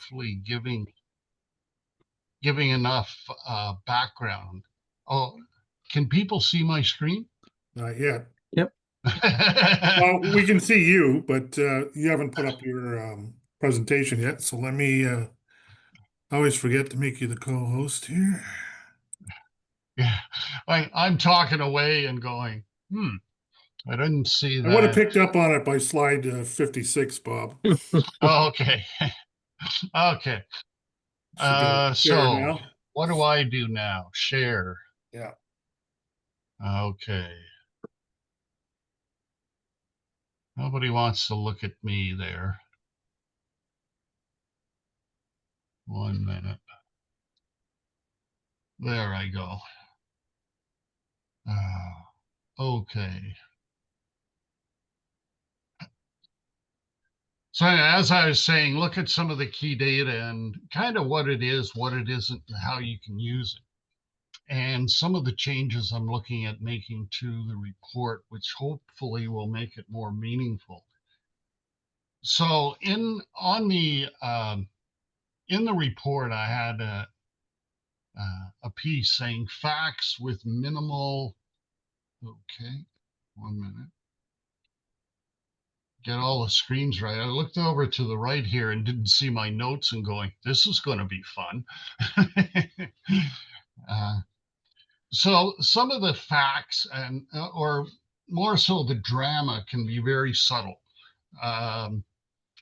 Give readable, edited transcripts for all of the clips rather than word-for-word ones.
hopefully giving enough background. Oh, can people see my screen? Not yet. Yep. Well, we can see you, but you haven't put up your presentation yet. So let me, I always forget to make you the co-host here. Yeah, I'm talking away and going, I didn't see I would have that. picked up on it by slide 56, Bob. Oh, okay. Okay. Should be able to share So now. what do I do now? Share. Yeah. Okay. Nobody wants to look at me there. 1 minute. There I go. Okay. So as I was saying, look at some of the key data and kind of what it is, what it isn't, and how you can use it. And some of the changes I'm looking at making to the report, which hopefully will make it more meaningful. So in the report, I had a piece saying facts with minimal. Okay, 1 minute. Get all the screens right. I looked over to the right here and didn't see my notes and going, this is going to be fun. So some of the facts and or more so the drama can be very subtle. Um,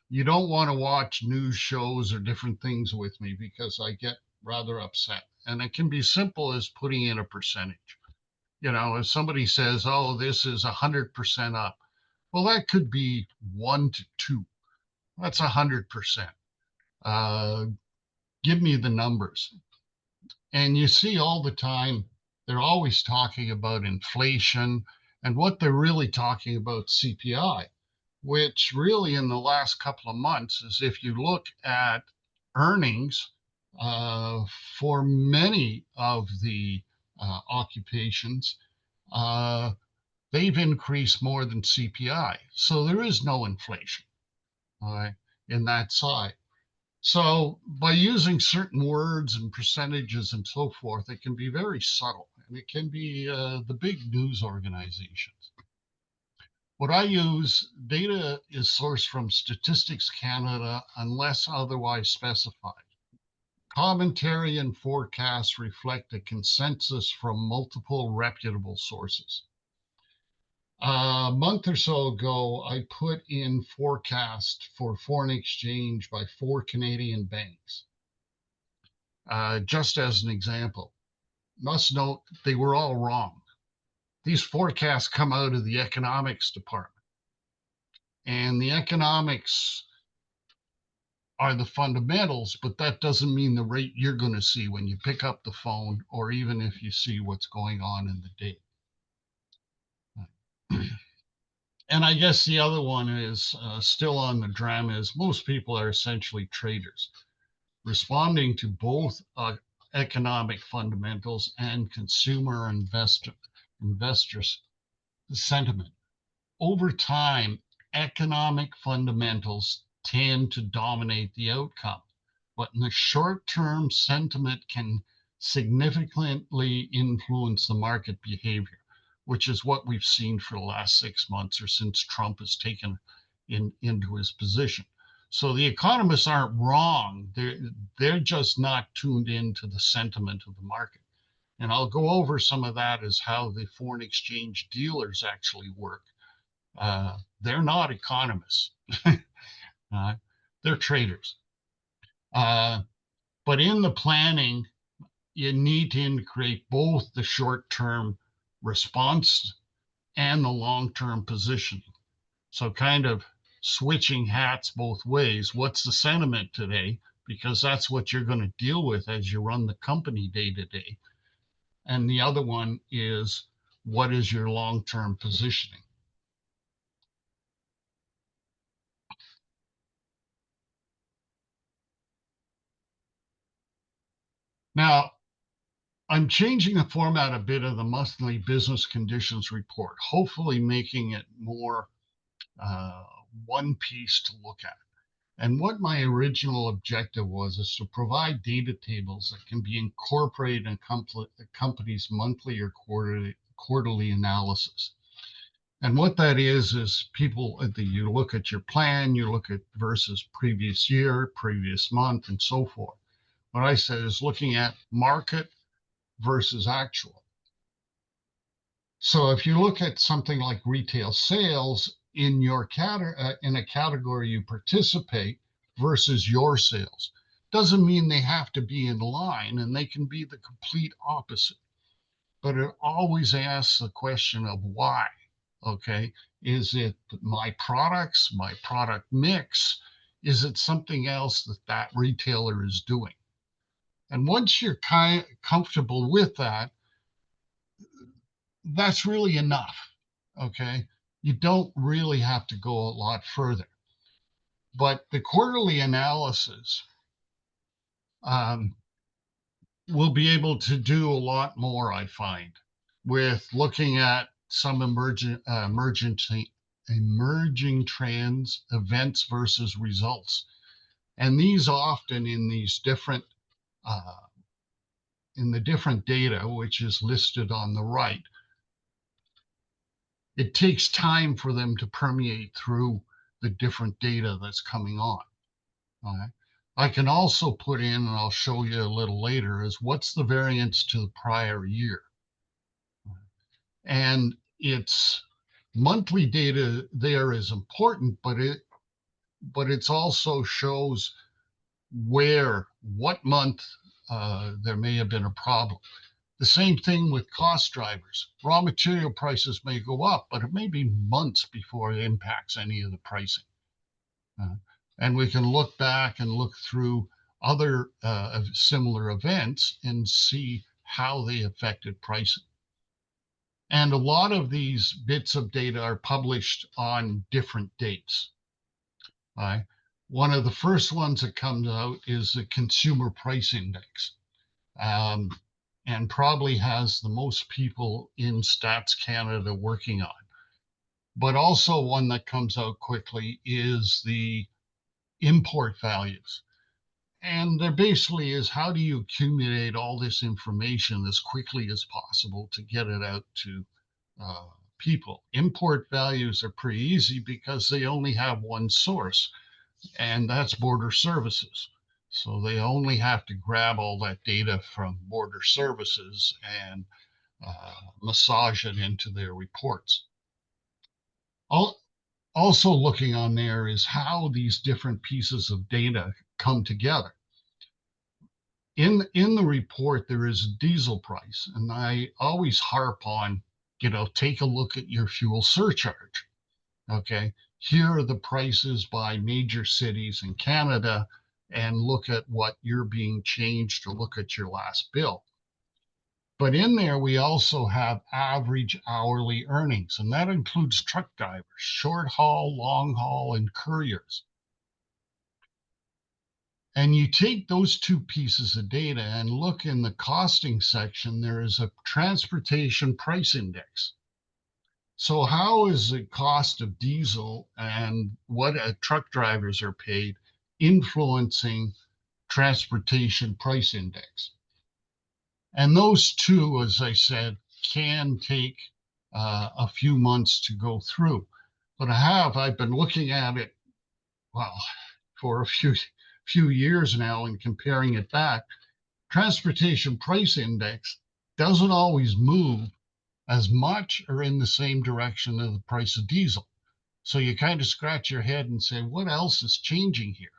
you don't want to watch news shows or different things with me because I get rather upset. And it can be simple as putting in a percentage. You know, if somebody says, oh, this is 100% up, well, that could be 1 to 2. That's 100%. Give me the numbers. And you see all the time, they're always talking about inflation, and what they're really talking about CPI, which really in the last couple of months is if you look at earnings for many of the occupations, they've increased more than CPI. So there is no inflation, all right, in that side. So by using certain words and percentages and so forth, it can be very subtle, and it can be the big news organizations. What I use, data is sourced from Statistics Canada unless otherwise specified. Commentary and forecasts reflect a consensus from multiple reputable sources. A month or so ago, I put in forecast for foreign exchange by 4 Canadian banks. Just as an example, must note they were all wrong. These forecasts come out of the economics department, and the economics are the fundamentals, but that doesn't mean the rate you're going to see when you pick up the phone or even if you see what's going on in the day. And I guess the other one is still on the drama is most people are essentially traders, responding to both economic fundamentals and consumer investors sentiment. Over time, economic fundamentals tend to dominate the outcome, but in the short term, sentiment can significantly influence the market behavior, which is what we've seen for the last 6 months or since Trump has taken into his position. So the economists aren't wrong. They're just not tuned into the sentiment of the market. And I'll go over some of that as how the foreign exchange dealers actually work. They're not economists. They're traders. But in the planning, you need to integrate both the short-term response and the long-term positioning. So kind of switching hats both ways. What's the sentiment today? Because that's what you're going to deal with as you run the company day to day. And the other one is what is your long-term positioning? Now, I'm changing the format a bit of the monthly business conditions report, hopefully making it more one piece to look at. And what my original objective was is to provide data tables that can be incorporated in a company's monthly or quarterly analysis. And what that is people, you look at your plan, you look at versus previous year, previous month, and so forth. What I said is looking at market versus actual. So if you look at something like retail sales in in a category you participate versus your sales, doesn't mean they have to be in line, and they can be the complete opposite. But it always asks the question of why. Okay, is it my products, my product mix? Is it something else that retailer is doing? And once you're comfortable with that, that's really enough. Okay. You don't really have to go a lot further. But the quarterly analysis um, will be able to do a lot more, I find, with looking at some emerging trends, events versus results. And these often uh, in the different data, which is listed on the right, it takes time for them to permeate through the different data that's coming on. Right? I can also put in, and I'll show you a little later, is what's the variance to the prior year. And it's monthly data there is important, but it's also shows what month there may have been a problem. The same thing with cost drivers. Raw material prices may go up, but it may be months before it impacts any of the pricing. And we can look back and look through other similar events and see how they affected pricing. And a lot of these bits of data are published on different dates. Right? One of the first ones that comes out is the Consumer Price Index. And probably has the most people in Stats Canada working on. But also one that comes out quickly is the import values. And there basically is, how do you accumulate all this information as quickly as possible to get it out to people? Import values are pretty easy because they only have one source, and that's Border Services. So they only have to grab all that data from Border Services and massage it into their reports. Also looking on there is how these different pieces of data come together. In the report, there is a diesel price, and I always harp on, take a look at your fuel surcharge. Okay, here are the prices by major cities in Canada, and look at what you're being changed, or look at your last bill. But in there, we also have average hourly earnings, and that includes truck drivers, short haul, long haul, and couriers. And you take those two pieces of data and look in the costing section, there is a transportation price index. So how is the cost of diesel and what truck drivers are paid influencing transportation price index? And those two, as I said, can take a few months to go through. But I've been looking at it, well, for a few years now and comparing it back. Transportation price index doesn't always move as much or in the same direction of the price of diesel. So you kind of scratch your head and say, what else is changing here?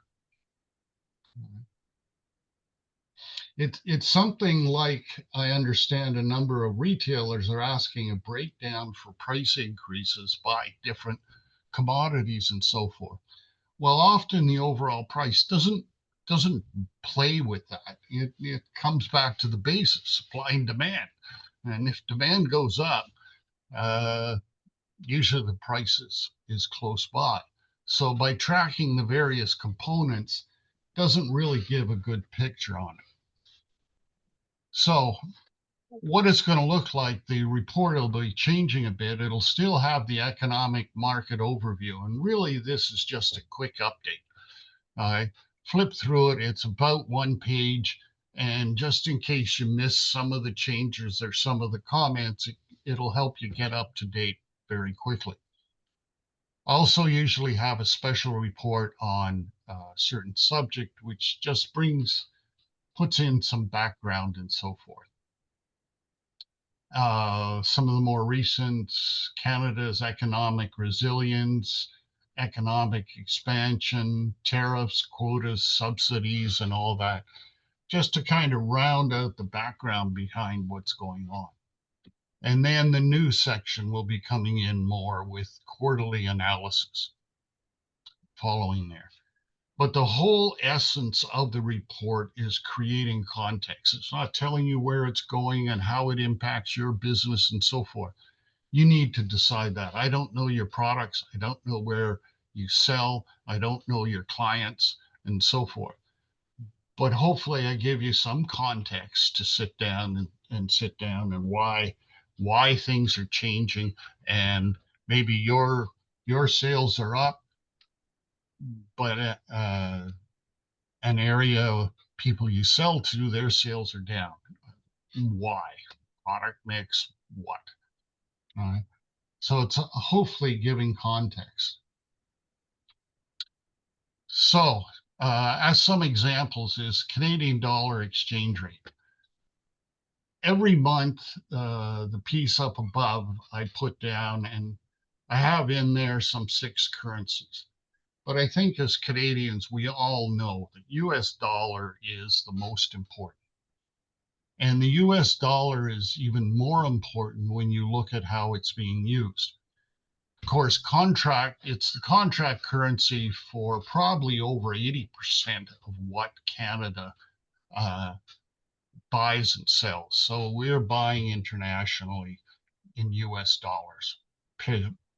It's something like, I understand a number of retailers are asking a breakdown for price increases by different commodities and so forth. Well, often the overall price doesn't play with that. It comes back to the basics, supply and demand. And if demand goes up, usually the price is close by. So by tracking the various components doesn't really give a good picture on it. So what it's going to look like, the report will be changing a bit. It'll still have the economic market overview. And really, this is just a quick update. Flip through it. It's about 1 page. And just in case you miss some of the changes or some of the comments, it'll help you get up to date very quickly. Also usually have a special report on a certain subject, which just puts in some background and so forth. Some of the more recent, Canada's economic resilience, economic expansion, tariffs, quotas, subsidies, and all that, just to kind of round out the background behind what's going on. And then the news section will be coming in more with quarterly analysis following there. But the whole essence of the report is creating context. It's not telling you where it's going and how it impacts your business and so forth. You need to decide that. I don't know your products. I don't know where you sell. I don't know your clients and so forth. But hopefully I give you some context to sit down and why things are changing, and maybe your sales are up, but an area of people you sell to, their sales are down. Why? Product mix, what? All right. So it's hopefully giving context. So as some examples is Canadian dollar exchange rate. Every month, the piece up above, I put down, and I have in there some 6 currencies. But I think as Canadians, we all know that US dollar is the most important. And the US dollar is even more important when you look at how it's being used. Of course, it's the contract currency for probably over 80% of what Canada buys and sells. So we're buying internationally in US dollars,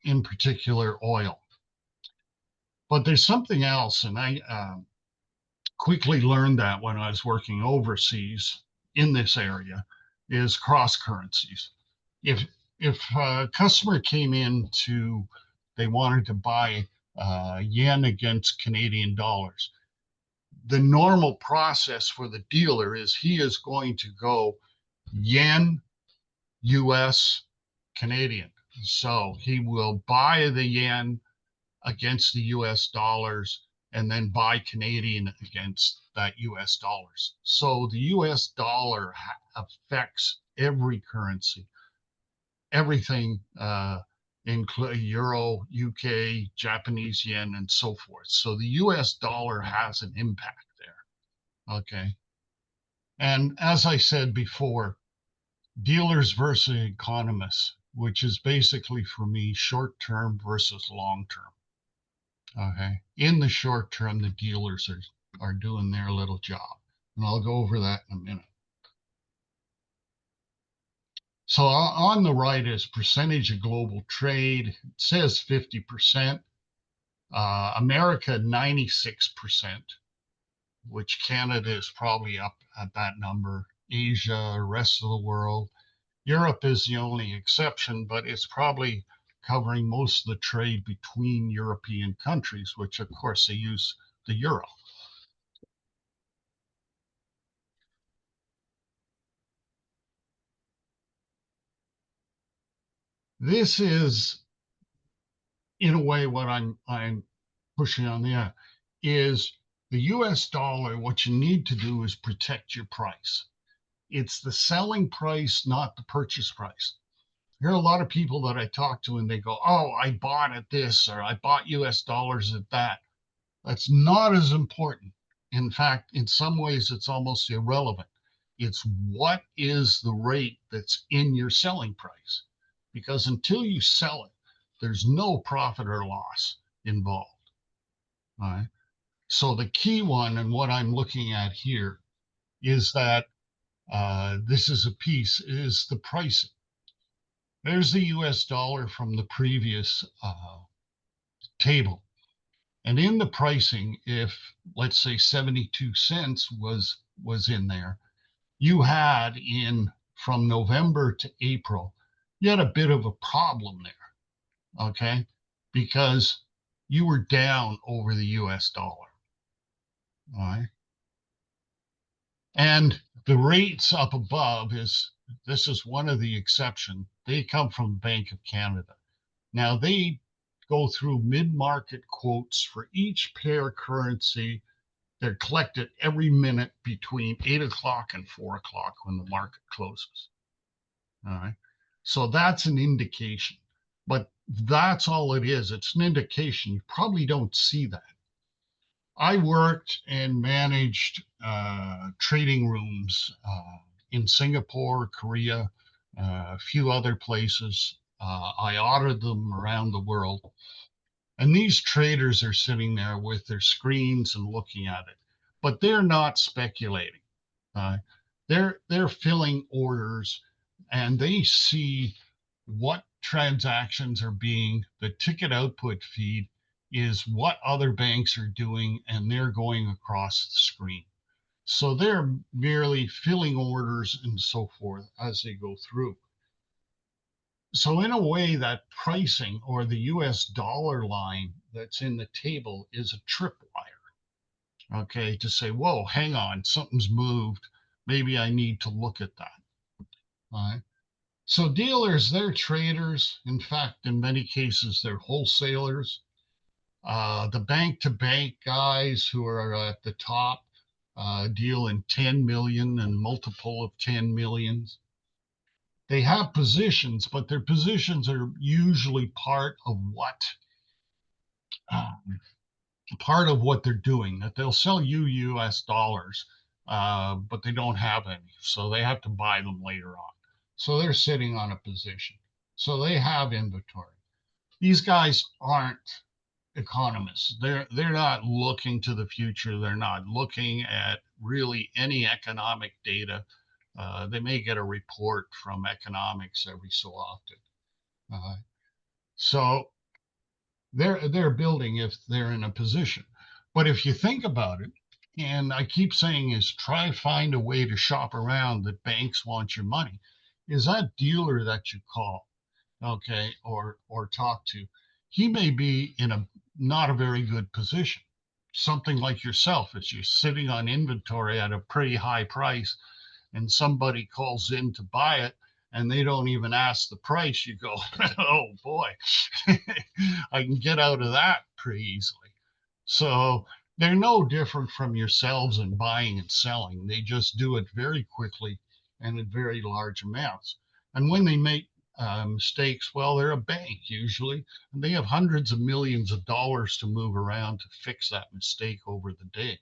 in particular oil. But there's something else, and I quickly learned that when I was working overseas in this area, is cross currencies. If a customer came in they wanted to buy yen against Canadian dollars, the normal process for the dealer is he is going to go yen, US, Canadian. So he will buy the yen against the US dollars and then buy Canadian against that US dollars. So the US dollar affects every currency, everything, include Euro, UK, Japanese yen, and so forth. So the US dollar has an impact there. Okay. And as I said before, dealers versus economists, which is basically for me short term versus long term. Okay. In the short term, the dealers are doing their little job. And I'll go over that in a minute. So on the right is percentage of global trade. It says 50%. America, 96%, which Canada is probably up at that number. Asia, rest of the world. Europe is the only exception, but it's probably covering most of the trade between European countries, which of course they use the euro. This is, in a way, what I'm pushing on there is the US dollar. What you need to do is protect your price. It's the selling price, not the purchase price. There are a lot of people that I talk to and they go, oh, I bought at this or I bought US dollars at that. That's not as important. In fact, in some ways, it's almost irrelevant. It's what is the rate that's in your selling price? Because until you sell it, there's no profit or loss involved. All right. So the key one, and what I'm looking at here, is that this is the pricing. There's the US dollar from the previous table. And in the pricing, if let's say 72 cents was in there, you had from November to April, you had a bit of a problem there, okay? Because you were down over the US dollar. All right. And the rates up above this is one of the exception. They come from Bank of Canada. Now they go through mid-market quotes for each pair currency. They're collected every minute between 8 o'clock and 4 o'clock when the market closes. All right. So that's an indication. But that's all it is. It's an indication. You probably don't see that. I worked and managed trading rooms in Singapore, Korea, a few other places. I audited them around the world. And these traders are sitting there with their screens and looking at it, but they're not speculating. Uh, they're filling orders, and they see what transactions are being. The ticket output feed is what other banks are doing, and they're going across the screen. So they're merely filling orders and so forth as they go through. So in a way, that pricing or the US dollar line that's in the table is a tripwire, okay, to say, whoa, hang on, something's moved. Maybe I need to look at that. All right. So dealers, they're traders. In fact, in many cases, they're wholesalers. The bank to bank guys who are at the top deal in 10 million and multiple of 10 millions. They have positions, but their positions are usually uh, part of what they're doing. That they'll sell you US dollars, but they don't have any, so they have to buy them later on. So they're sitting on a position. So they have inventory. These guys aren't economists. They're not looking to the future. They're not looking at really any economic data. They may get a report from economics every so often. Uh, so they're building if they're in a position. But if you think about it, and I keep saying is try find a way to shop around that banks want your money. Is that dealer that you call, okay, or talk to, he may be in a not a very good position. Something like yourself, as you're sitting on inventory at a pretty high price and somebody calls in to buy it and they don't even ask the price, you go, oh boy, I can get out of that pretty easily. So they're no different from yourselves in buying and selling. They just do it very quickly and in very large amounts. And when they make mistakes, well, they're a bank usually, and they have hundreds of millions of dollars to move around to fix that mistake over the day.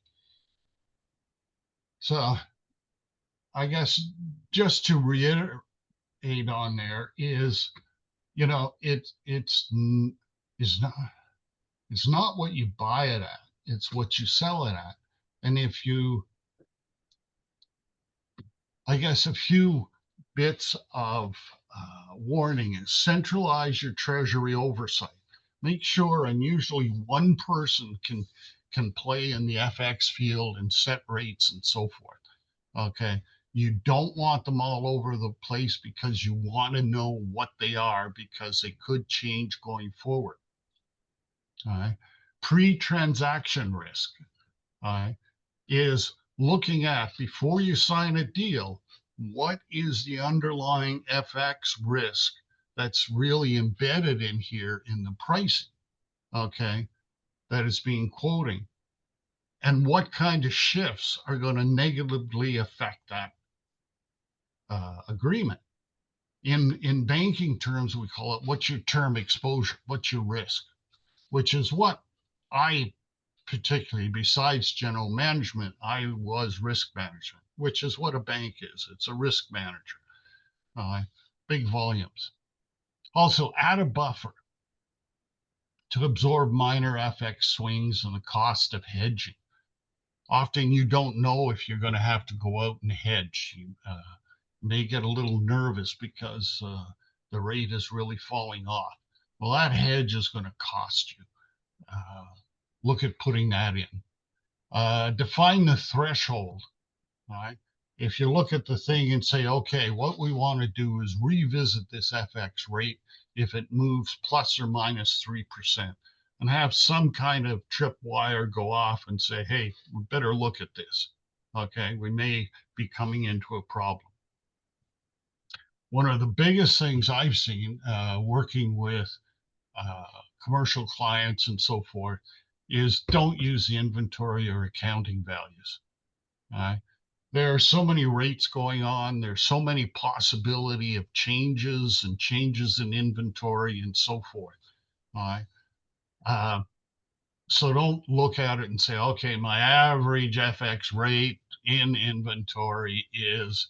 So I guess just to reiterate on there is, you know, it's not it's not what you buy it at, it's what you sell it at. And if you, I guess, a few bits of warning is centralize your treasury oversight. Make sure, and usually one person can play in the FX field and set rates and so forth. Okay. You don't want them all over the place because you want to know what they are because they could change going forward. All right. Pre-transaction risk, all right, is looking at before you sign a deal, what is the underlying FX risk that's really embedded in here in the pricing, okay, that is being quoting, and what kind of shifts are going to negatively affect that agreement. In banking terms, we call it what's your term exposure, what's your risk, which is what I particularly, besides general management, I was risk management, which is what a bank is. It's a risk manager, big volumes. Also, add a buffer to absorb minor FX swings and the cost of hedging. Often you don't know if you're going to have to go out and hedge. You may get a little nervous because the rate is really falling off. Well, that hedge is going to cost you. Look at putting that in. Define the threshold. All right. If you look at the thing and say, okay, what we want to do is revisit this FX rate if it moves plus or minus 3%. and have some kind of tripwire go off and say, hey, we better look at this. Okay, we may be coming into a problem. One of the biggest things I've seen working with uh, commercial clients and so forth is don't use the inventory or accounting values. There are so many rates going on. There's so many possibility of changes and changes in inventory and so forth. Uh, so don't look at it and say, okay, my average FX rate in inventory is,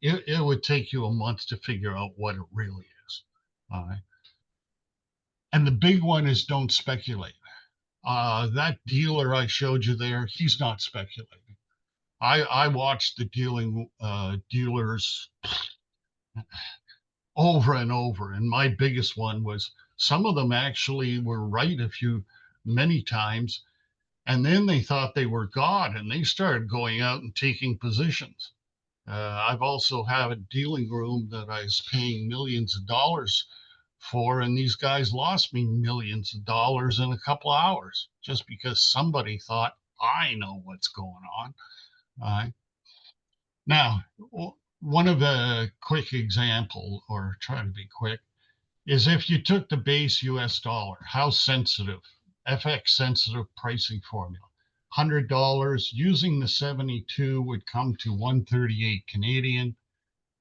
it would take you a month to figure out what it really is. And the big one is don't speculate. That dealer I showed you there, he's not speculating. I watched the dealers over and over, and my biggest one was some of them actually were right many times, and then they thought they were God, and they started going out and taking positions. I've also had a dealing room that I was paying millions of dollars for, and these guys lost me millions of dollars in a couple of hours just because somebody thought I know what's going on. Now, one of the quick example, or try to be quick, is if you took the base US dollar, how sensitive, FX sensitive pricing formula. $100 using the 72 would come to 138 Canadian,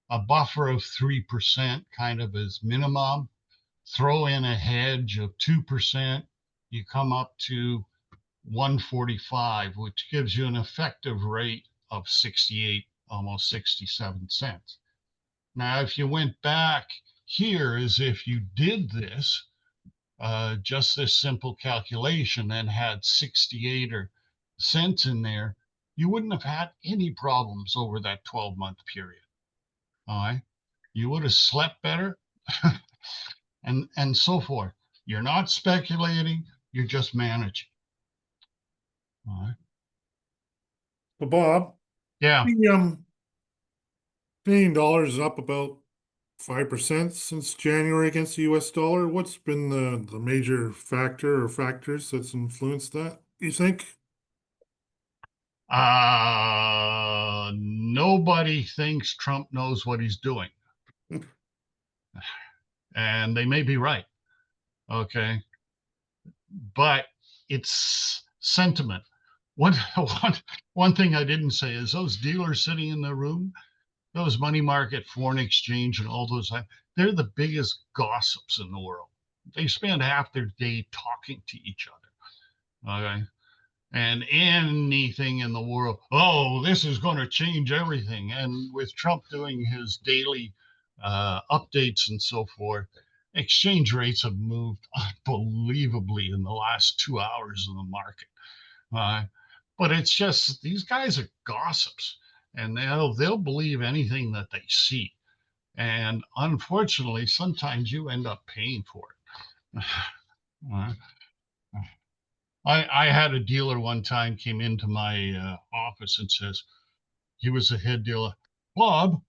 a buffer of 3% kind of as minimum. Throw in a hedge of 2%, you come up to 145, which gives you an effective rate of 68, almost 67 cents. Now, if you went back here, as if you did this, just this simple calculation, and had 68 or cents in there, you wouldn't have had any problems over that 12-month period. All right. You would have slept better and so forth. You're not speculating, you're just managing. All right. But Bob, Yeah. the Canadian dollar is up about 5% since January against the US dollar. What's been the major factor or factors that's influenced that, you think? Nobody thinks Trump knows what he's doing. And they may be right. Okay. But it's sentiment. One, one, one thing I didn't say is those dealers sitting in the room, those money market, foreign exchange, and all those, they're the biggest gossips in the world. They spend half their day talking to each other. Okay. And anything in the world, oh, this is going to change everything. And with Trump doing his daily updates and so forth, exchange rates have moved unbelievably in the last 2 hours of the market. Uh, but it's just these guys are gossips, and they'll believe anything that they see. And unfortunately, sometimes you end up paying for it. Uh, I had a dealer one time came into my office and says, he was a head dealer, Bob,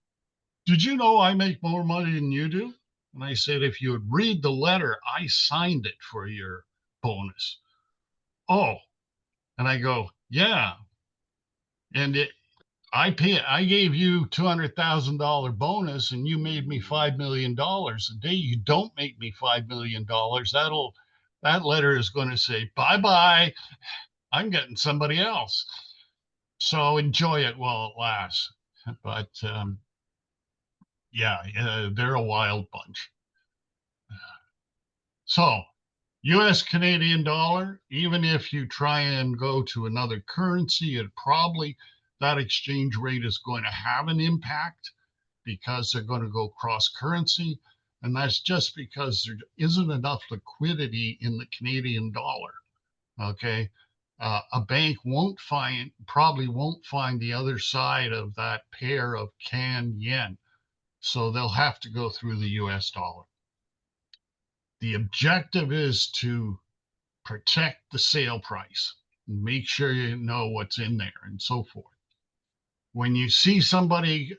did you know I make more money than you do? And I said, if you would read the letter, I signed it for your bonus. Oh, and I go, yeah. And I gave you $200,000 bonus and you made me $5 million. The day you don't make me $5 million, that letter is going to say, bye bye. I'm getting somebody else. So enjoy it while it lasts. But yeah, they're a wild bunch. So, US Canadian dollar, even if you try and go to another currency, that exchange rate is going to have an impact because they're going to go cross currency. And that's just because there isn't enough liquidity in the Canadian dollar. Okay. A bank probably won't find the other side of that pair of can yen. So they'll have to go through the US dollar. The objective is to protect the sale price, make sure you know what's in there and so forth. When you see somebody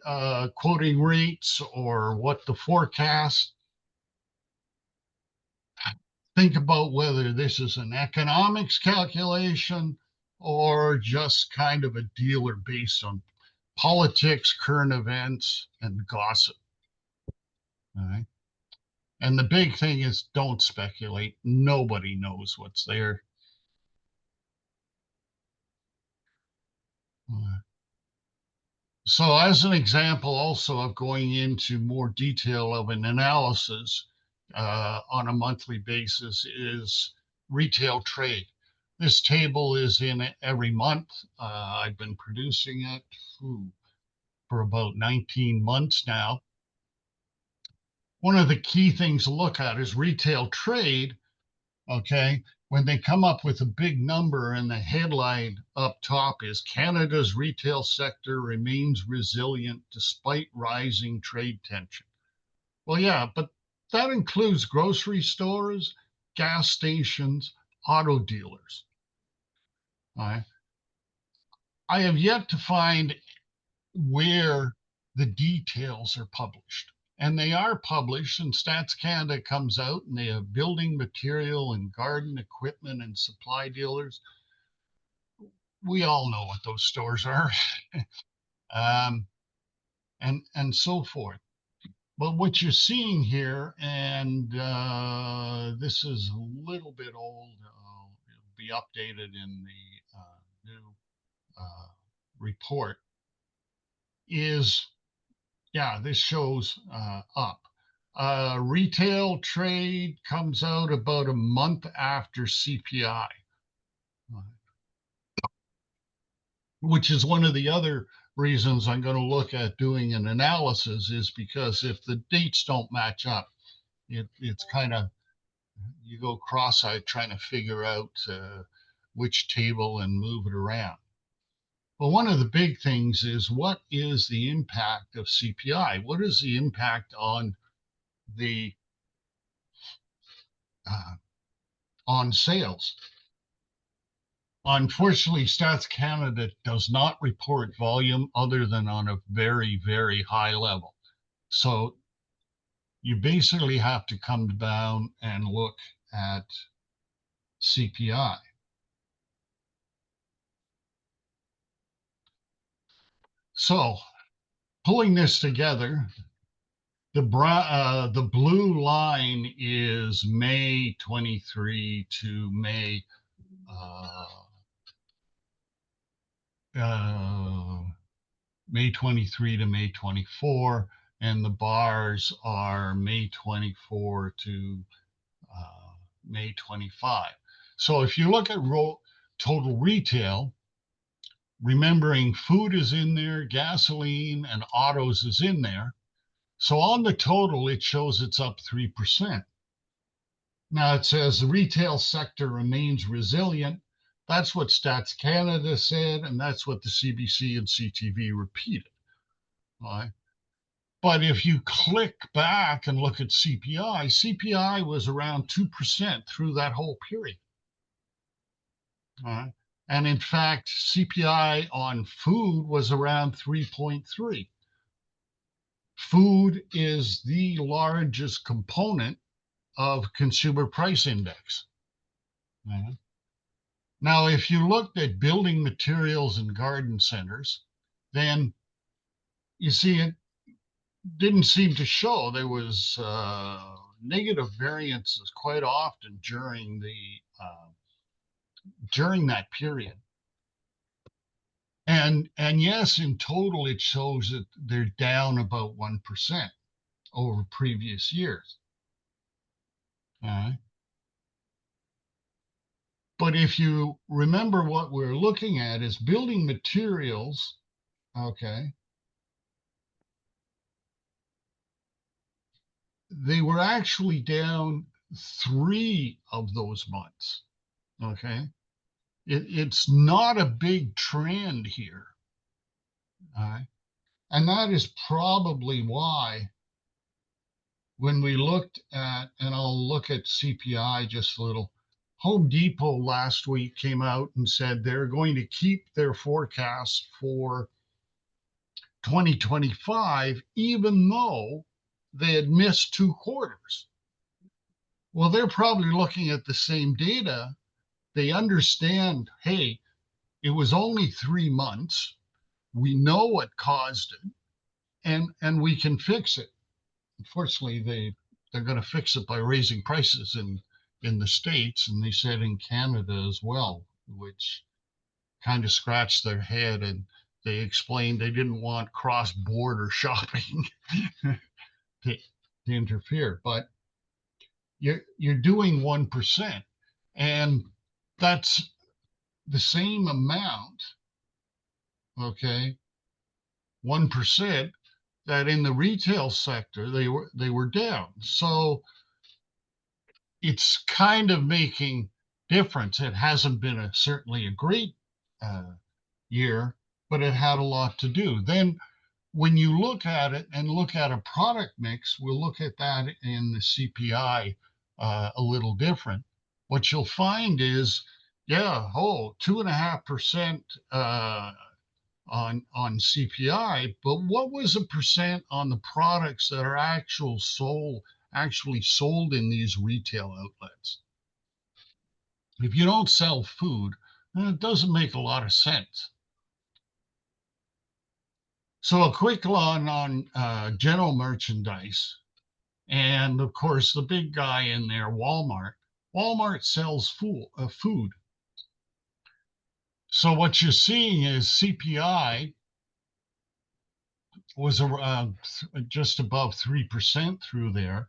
quoting rates or what the forecast, think about whether this is an economics calculation or just kind of a dealer based on politics, current events, and gossip. All right. And the big thing is don't speculate. Nobody knows what's there. So, as an example, also of going into more detail of an analysis on a monthly basis, is retail trade. This table is in every month. I've been producing it for about 19 months now. One of the key things to look at is retail trade. Okay. When they come up with a big number and the headline up top is Canada's retail sector remains resilient despite rising trade tension. Well, yeah, but that includes grocery stores, gas stations, auto dealers. All right. I have yet to find where the details are published. And they are published, and Stats Canada comes out and they have building material and garden equipment and supply dealers. We all know what those stores are, and so forth. But what you're seeing here, and this is a little bit old, it'll be updated in the new report, is yeah, this shows up. Retail trade comes out about a month after CPI, which is one of the other reasons I'm going to look at doing an analysis, is because if the dates don't match up, it's kind of, you go cross-eyed trying to figure out which table and move it around. Well, one of the big things is, what is the impact of CPI? What is the impact on the on sales? Unfortunately, Stats Canada does not report volume other than on a very, very high level. So you basically have to come down and look at CPI. So pulling this together, the blue line is May 23 to May May 23 to May 24, and the bars are May 24 to May 25. So if you look at total retail, remembering food is in there, gasoline and autos is in there. So on the total, it shows it's up 3%. Now it says the retail sector remains resilient. That's what Stats Canada said, and that's what the CBC and CTV repeated. Right? But if you click back and look at CPI, CPI was around 2% through that whole period. Right? And in fact, CPI on food was around 3.3. Food is the largest component of consumer price index. Right? Now, if you looked at building materials and garden centers, then you see it didn't seem to show. There was negative variances quite often during that period. And yes, in total, it shows that they're down about 1% over previous years. But if you remember, what we're looking at is building materials, okay, they were actually down 3 of those months, okay? It's not a big trend here, all right? And that is probably why, when we looked at, and I'll look at CPI just a little, Home Depot last week came out and said they're going to keep their forecast for 2025, even though they had missed 2 quarters. Well, they're probably looking at the same data. They understand, hey, it was only 3 months. We know what caused it, and we can fix it. Unfortunately, they're going to fix it by raising prices in the States, and they said in Canada as well, which kind of scratched their head, and they explained they didn't want cross-border shopping to, to interfere. But you're doing 1%, and that's the same amount, okay, 1%, that in the retail sector they were down. So it's kind of making difference. It hasn't been certainly a great uh, year, but it had a lot to do. Then when you look at it and look at a product mix, we'll look at that in the CPI a little different. What you'll find is, yeah, 2.5% on CPI, but what was the percent on the products that are actually sold in these retail outlets? If you don't sell food, then it doesn't make a lot of sense. So a quick one on general merchandise, and of course the big guy in there, Walmart. Walmart sells food. So what you're seeing is CPI was around just above 3% through there,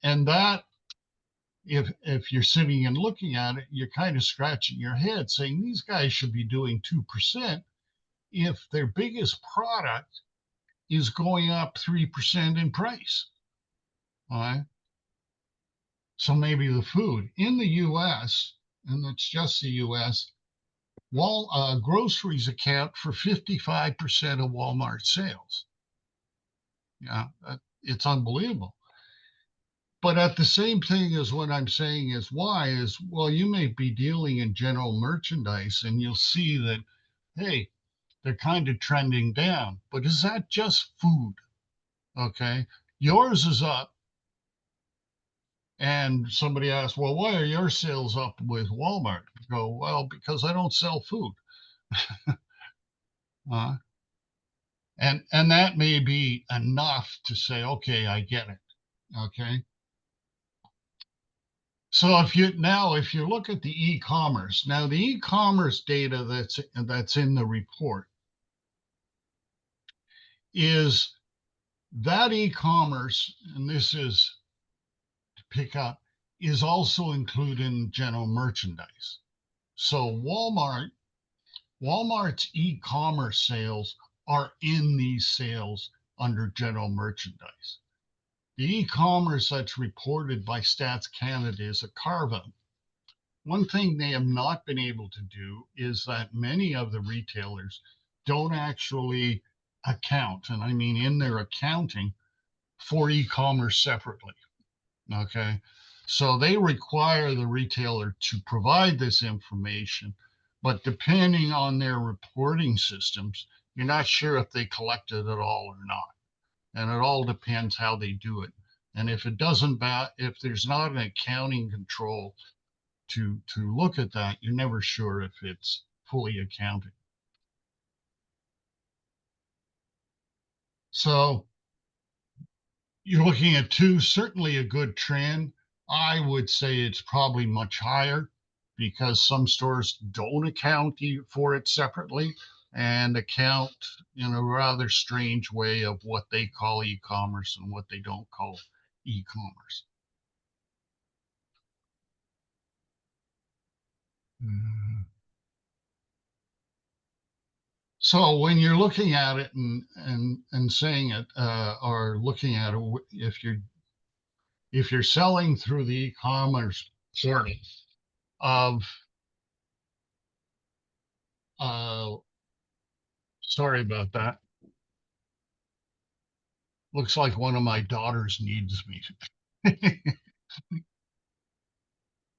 and that, if you're sitting and looking at it, you're kind of scratching your head saying these guys should be doing 2% if their biggest product is going up 3% in price. All right. So maybe the food in the US, and it's just the US, groceries account for 55% of Walmart sales. Yeah, it's unbelievable. But at the same thing as what I'm saying is why is, well, you may be dealing in general merchandise and you'll see that, hey, they're kind of trending down. But is that just food? Okay. Yours is up. And somebody asks, well, why are your sales up with Walmart? You go, well, because I don't sell food. uh, and that may be enough to say, okay, I get it. Okay. So if you look at the e-commerce, now the e-commerce data that's in the report is that e-commerce, and this is to pick up, is also included in general merchandise. So Walmart's e-commerce sales are in these sales under general merchandise. The e-commerce that's reported by Stats Canada is a carve-out. One thing they have not been able to do is that many of the retailers don't actually account, and I mean in their accounting, for e-commerce separately. Okay. So they require the retailer to provide this information, but depending on their reporting systems, you're not sure if they collect it at all or not. And it all depends how they do it. And if there's not an accounting control to look at that, you're never sure if it's fully accounted. So you're looking at certainly a good trend. I would say it's probably much higher because some stores don't account for it separately and account in a rather strange way of what they call e-commerce and what they don't call e-commerce. Mhm. So when you're looking at it and saying it or looking at it, if you're selling through the e-commerce portal of uh, sorry about that. Looks like one of my daughters needs me,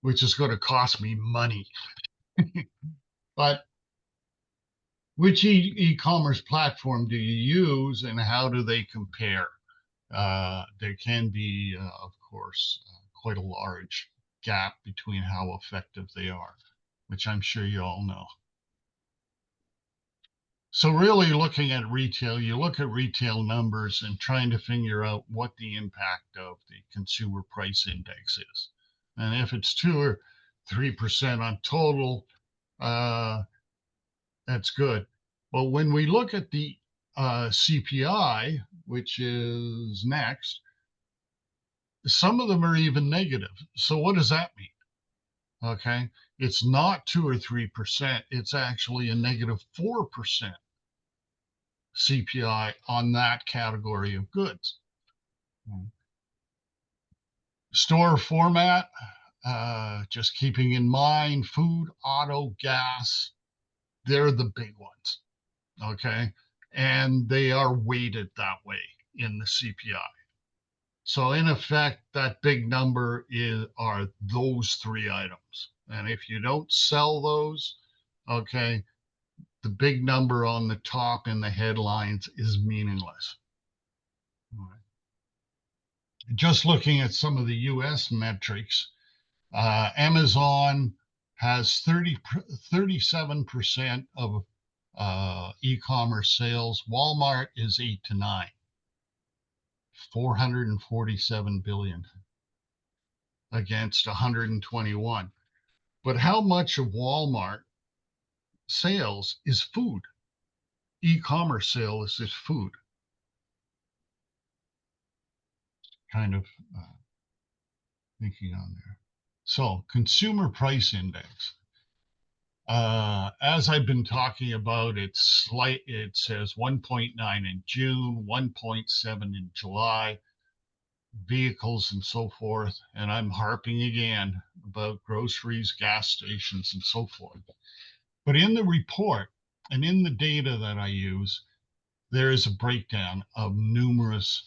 which is going to cost me money. But which e-commerce platform do you use and how do they compare? There can be, of course, quite a large gap between how effective they are, which I'm sure you all know. So really looking at retail, you look at retail numbers and trying to figure out what the impact of the consumer price index is. And if it's 2 or 3% on total, that's good. But when we look at the CPI, which is next, some of them are even negative. So what does that mean? Okay, it's not 2 or 3%. It's actually a negative 4% CPI on that category of goods. Store format, just keeping in mind food, auto, gas, they're the big ones. Okay, and they are weighted that way in the CPI. So in effect, that big number are those three items. And if you don't sell those, okay, the big number on the top in the headlines is meaningless. All right. Just looking at some of the US metrics, Amazon has 37% of e-commerce sales. Walmart is 8 to 9. 447 billion against 121. But how much of Walmart sales is food? E-commerce sales is food. Kind of thinking on there. So consumer price index. As I've been talking about, it says 1.9 in June, 1.7 in July, vehicles and so forth. And I'm harping again about groceries, gas stations, and so forth. But in the report and in the data that I use, there is a breakdown of numerous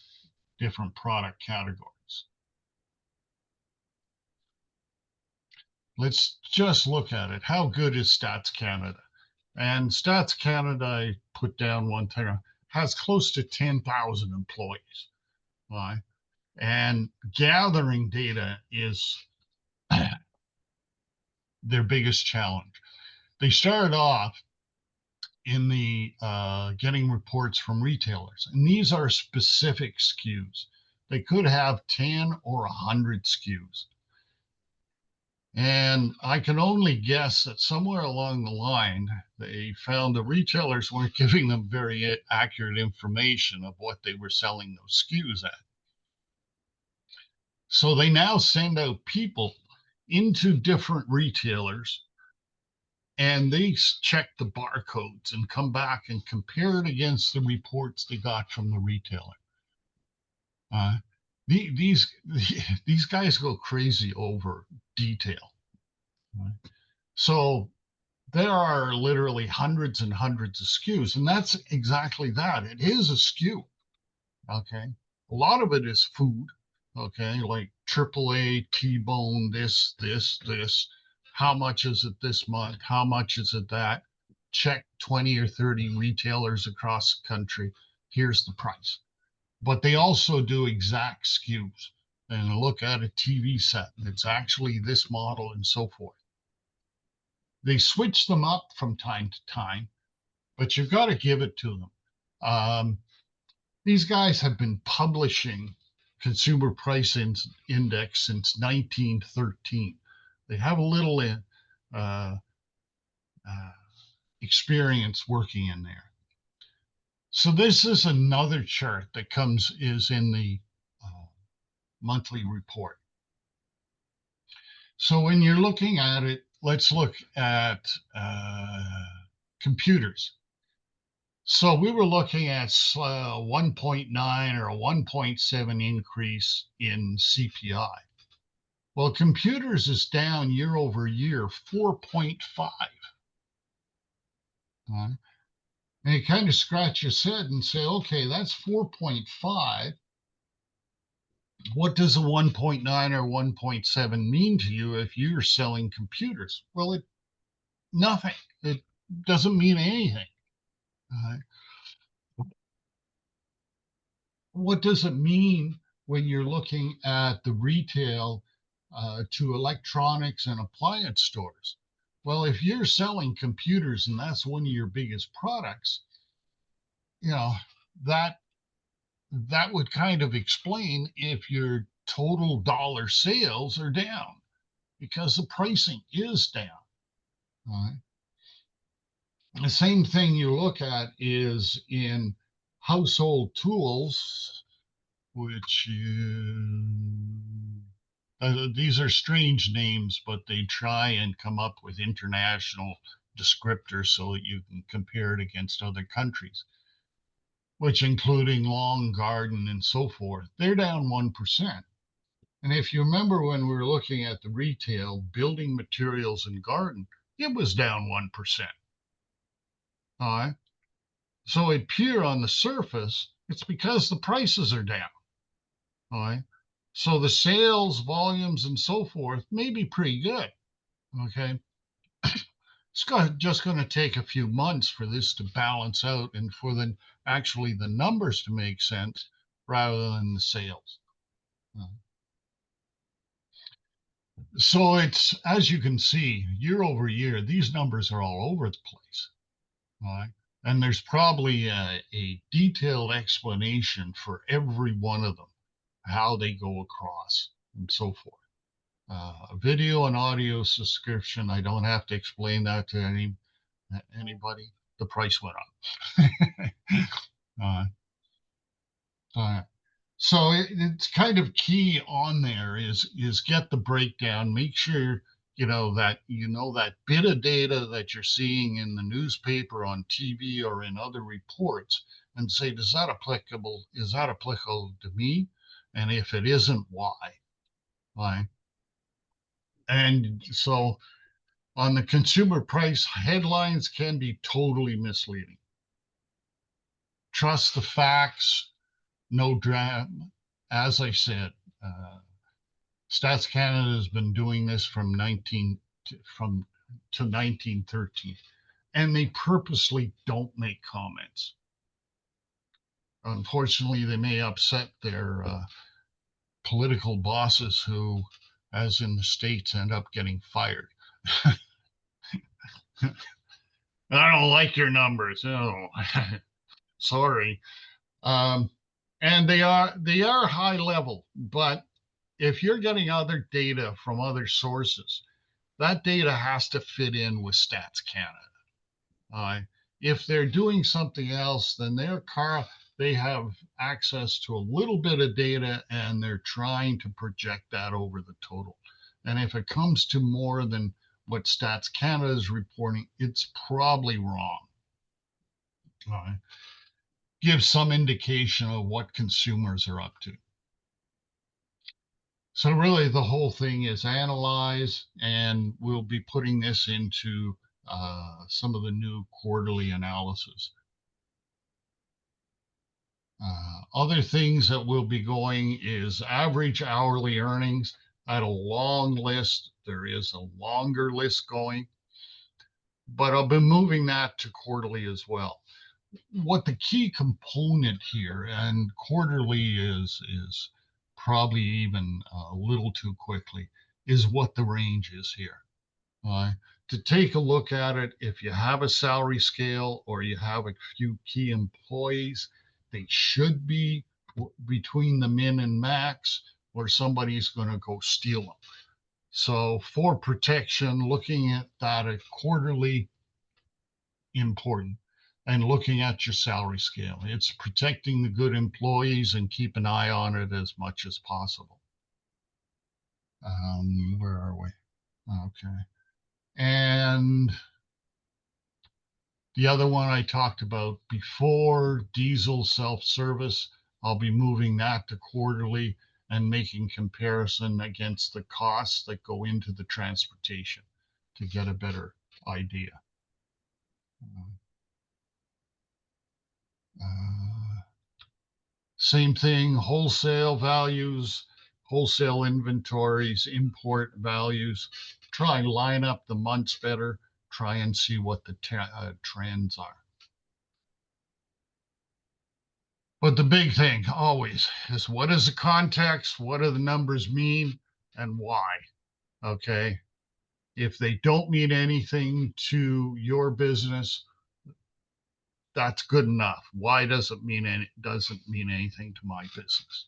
different product categories. Let's just look at it. How good is Stats Canada? And Stats Canada, I put down one thing, has close to 10,000 employees. Right? And gathering data is their biggest challenge. They started off in the getting reports from retailers, and these are specific SKUs. They could have 10 or 100 SKUs. And I can only guess that somewhere along the line, they found the retailers weren't giving them very accurate information of what they were selling those SKUs at. So they now send out people into different retailers and they check the barcodes and come back and compare it against the reports they got from the retailer. These guys go crazy over detail. Right? So there are literally hundreds and hundreds of SKUs, and that's exactly that. It is a SKU. Okay, a lot of it is food. Okay, like AAA, T-bone, this. How much is it this month? How much is it that? Check 20 or 30 retailers across the country. Here's the price. But they also do exact SKUs and look at a TV set. It's actually this model and so forth. They switch them up from time to time, but you've got to give it to them. These guys have been publishing consumer price index since 1913. They have a little experience working in there. So this is another chart that is in the monthly report. So when you're looking at it, let's look at computers. So we were looking at 1.9 or a 1.7 increase in CPI. Well, computers is down year over year 4.5. And you kind of scratch your head and say, okay, that's 4.5. What does a 1.9 or 1.7 mean to you if you're selling computers? Well, nothing. It doesn't mean anything. What does it mean when you're looking at the retail to electronics and appliance stores. Well, if you're selling computers and that's one of your biggest products, you know, that that would kind of explain if your total dollar sales are down because the pricing is down. All right. The same thing you look at is in household tools, which these are strange names, but they try and come up with international descriptors so that you can compare it against other countries, which including lawn, garden, and so forth. They're down 1%. And if you remember when we were looking at the retail building materials and garden, it was down 1%. All right. So it appear on the surface, it's because the prices are down. All right. So the sales volumes and so forth may be pretty good. Okay. Just going to take a few months for this to balance out and for the numbers to make sense rather than the sales. So it's, as you can see, year over year, these numbers are all over the place. All right. And there's probably a detailed explanation for every one of them, how they go across and so forth. Video and audio subscription, I don't have to explain that to anybody. The price went up. uh, uh, so it's kind of key on there is get the breakdown, make sure that bit of data that you're seeing in the newspaper, on TV, or in other reports, and say, is that applicable to me? And if it isn't, why? And so on the consumer price, headlines can be totally misleading. Trust the facts, no drama. As I said, Stats Canada has been doing this from 1913, and they purposely don't make comments. Unfortunately, they may upset their political bosses who, as in the States, end up getting fired. I don't like your numbers. Oh, sorry. And they are high level, but if you're getting other data from other sources, that data has to fit in with Stats Canada. If they're doing something else, then they have access to a little bit of data and they're trying to project that over the total. And if it comes to more than what Stats Canada is reporting, it's probably wrong. Give some indication of what consumers are up to. So really the whole thing is analyze, and we'll be putting this into some of the new quarterly analysis. Other things that will be going is average hourly earnings. I had a long list. There is a longer list going, but I'll be moving that to quarterly as well. What the key component here, and quarterly is probably even a little too quickly, is what the range is here. To take a look at it, if you have a salary scale or you have a few key employees, they should be between the min and max, or somebody's going to go steal them. So for protection, looking at that at quarterly, important. And looking at your salary scale, it's protecting the good employees and keep an eye on it as much as possible. Where are we? Okay. And the other one I talked about before, diesel self-service, I'll be moving that to quarterly and making comparison against the costs that go into the transportation to get a better idea. Same thing, wholesale values, wholesale inventories, import values. Try and line up the months better. Try and see what the trends are. But the big thing always is, what is the context? What do the numbers mean? and why. Okay. If they don't mean anything to your business, that's good enough. Why doesn't mean anything to my business,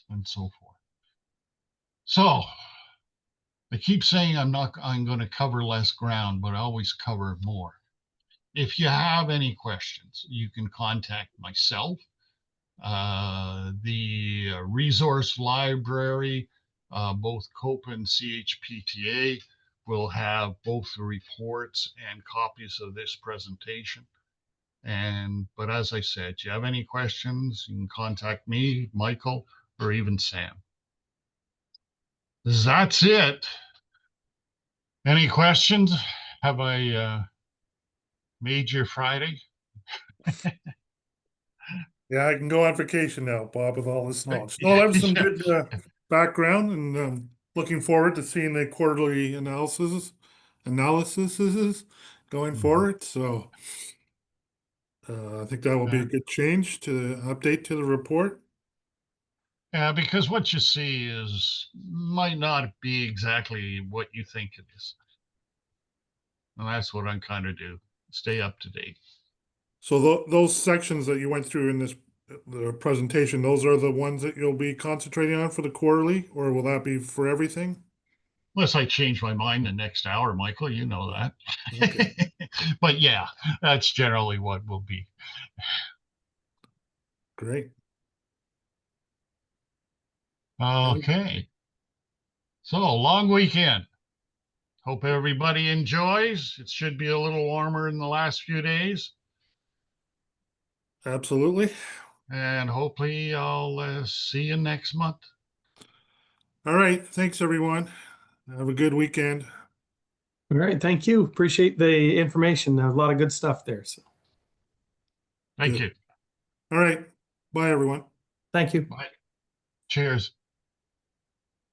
and so forth. So I keep saying I'm going to cover less ground, but I always cover more. If you have any questions, you can contact myself. The resource library, both COPA and CHPTA, will have both the reports and copies of this presentation. But as I said, if you have any questions, you can contact me, Michael, or even Sam. That's it. Any questions? Have I made your Friday? Yeah, I can go on vacation now, Bob, with all this knowledge. No, that was some Yeah. good background, and looking forward to seeing the quarterly analyses going forward. So I think that will be a good change to update to the report. Yeah, because what you see might not be exactly what you think it is. And that's what I'm kind of do. Stay up to date. So those sections that you went through in this the presentation, those are the ones that you'll be concentrating on for the quarterly, or will that be for everything? Unless I change my mind the next hour, Michael, you know that. Okay, But yeah, that's generally what will be. great. Okay. So long weekend. Hope everybody enjoys. It should be a little warmer in the last few days. Absolutely. And hopefully I'll see you next month. All right. Thanks, everyone. Have a good weekend. All right, thank you. Appreciate the information. A lot of good stuff there. So Thank Good. you. All right. Bye, everyone. thank you. Bye. Cheers.